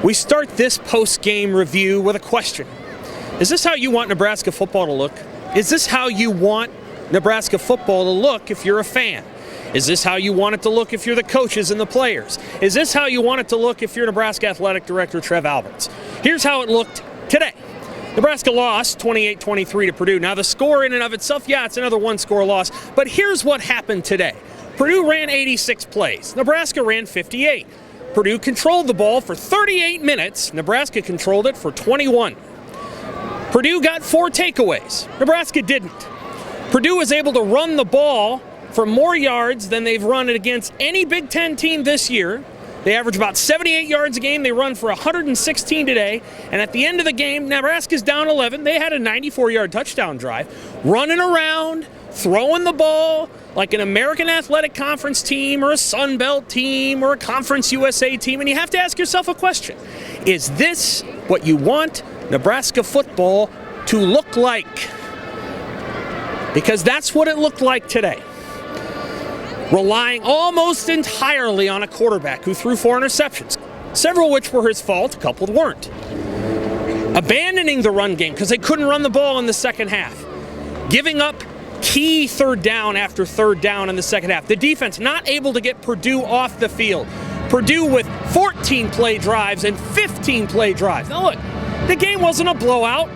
We start this post-game review with a question. Is this how you want Nebraska football to look? Is this how you want Nebraska football to look if you're a fan? Is this how you want it to look if you're the coaches and the players? Is this how you want it to look if you're Nebraska Athletic Director Trev Alberts? Here's how it looked today. Nebraska lost 28-23 to Purdue. Now the score in and of itself, yeah, it's another one-score loss. But here's what happened today. Purdue ran 86 plays. Nebraska ran 58. Purdue controlled the ball for 38 minutes. Nebraska controlled it for 21. Purdue got 4 takeaways. Nebraska didn't. Purdue was able to run the ball for more yards than they've run it against any Big Ten team this year. They average about 78 yards a game. They run for 116 today. And at the end of the game, Nebraska's down 11. They had a 94-yard touchdown drive, running around, throwing the ball like an American Athletic Conference team or a Sun Belt team or a Conference USA team. And you have to ask yourself a question. Is this what you want Nebraska football to look like? Because that's what it looked like today. Relying almost entirely on a quarterback who threw 4 interceptions, several of which were his fault, a couple weren't. Abandoning the run game because they couldn't run the ball in the second half. Giving up key third down after third down in the second half. The defense not able to get Purdue off the field. Purdue with 14 play drives and 15 play drives. Now look, the game wasn't a blowout.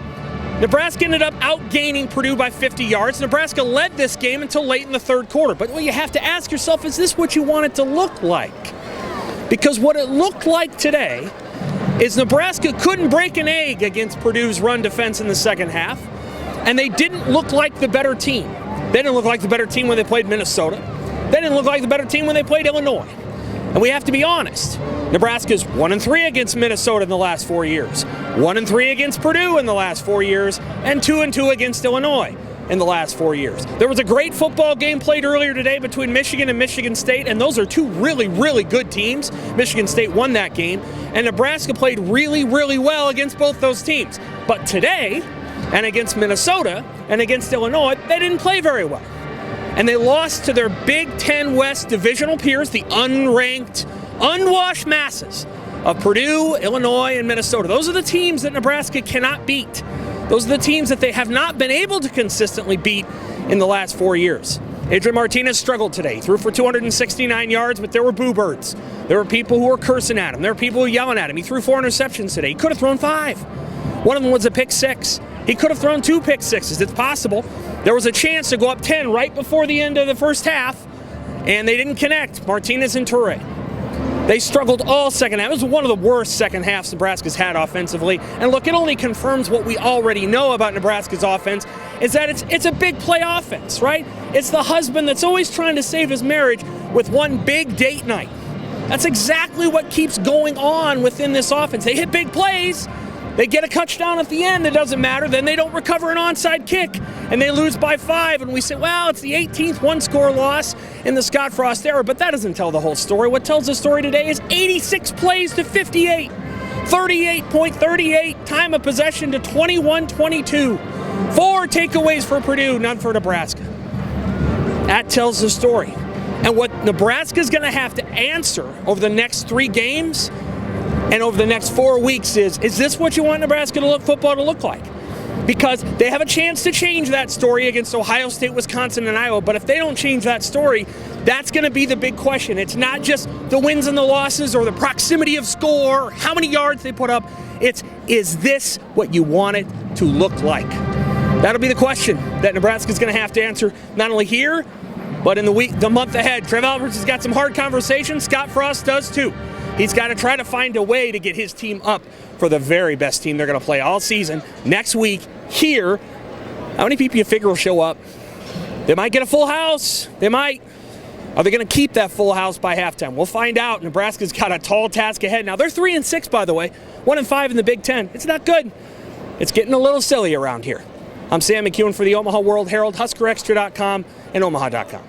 Nebraska ended up outgaining Purdue by 50 yards. Nebraska led this game until late in the third quarter. But what you have to ask yourself, is this what you want it to look like? Because what it looked like today is Nebraska couldn't break an egg against Purdue's run defense in the second half, and they didn't look like the better team. They didn't look like the better team when they played Minnesota. They didn't look like the better team when they played Illinois. And we have to be honest. Nebraska's 1-3 against Minnesota in the last 4 years, 1-3 against Purdue in the last 4 years, and 2-2 against Illinois in the last 4 years. There was a great football game played earlier today between Michigan and Michigan State, and those are two really, really good teams. Michigan State won that game, and Nebraska played really, really well against both those teams. But today, and against Minnesota and against Illinois, they didn't play very well. And they lost to their Big Ten West divisional peers, the unranked, unwashed masses of Purdue, Illinois, and Minnesota. Those are the teams that Nebraska cannot beat. Those are the teams that they have not been able to consistently beat in the last 4 years. Adrian Martinez struggled today. He threw for 269 yards, but there were boo birds. There were people who were cursing at him. There were people who were yelling at him. He threw 4 interceptions today. He could have thrown 5. One of them was a pick 6. He could have thrown 2 pick 6s. It's possible. There was a chance to go up 10 right before the end of the first half, and they didn't connect, Martinez and Toure. They struggled all second half. It was one of the worst second halves Nebraska's had offensively. And look, it only confirms what we already know about Nebraska's offense, is that it's a big play offense, right? It's the husband that's always trying to save his marriage with one big date night. That's exactly what keeps going on within this offense. They hit big plays. They get a touchdown at the end, it doesn't matter. Then they don't recover an onside kick, and they lose by 5. And we say, well, it's the 18th one-score loss in the Scott Frost era. But that doesn't tell the whole story. What tells the story today is 86 plays to 58. 38.38, time of possession to 21-22. 4 takeaways for Purdue, none for Nebraska. That tells the story. And what Nebraska's going to have to answer over the next 3 games and over the next 4 weeks is this what you want Nebraska football to look like? Because they have a chance to change that story against Ohio State, Wisconsin, and Iowa. But if they don't change that story, that's going to be the big question. It's not just the wins and the losses or the proximity of score or how many yards they put up. It's, is this what you want it to look like? That'll be the question that Nebraska's going to have to answer, not only here, but in the month ahead. Trev Alberts has got some hard conversations. Scott Frost does too. He's got to try to find a way to get his team up for the very best team they're going to play all season next week here. How many people you figure will show up? They might get a full house. They might. Are they going to keep that full house by halftime? We'll find out. Nebraska's got a tall task ahead. Now, they're 3-6, by the way. 1-5 in the Big Ten. It's not good. It's getting a little silly around here. I'm Sam McKewon for the Omaha World-Herald, HuskerExtra.com, and Omaha.com.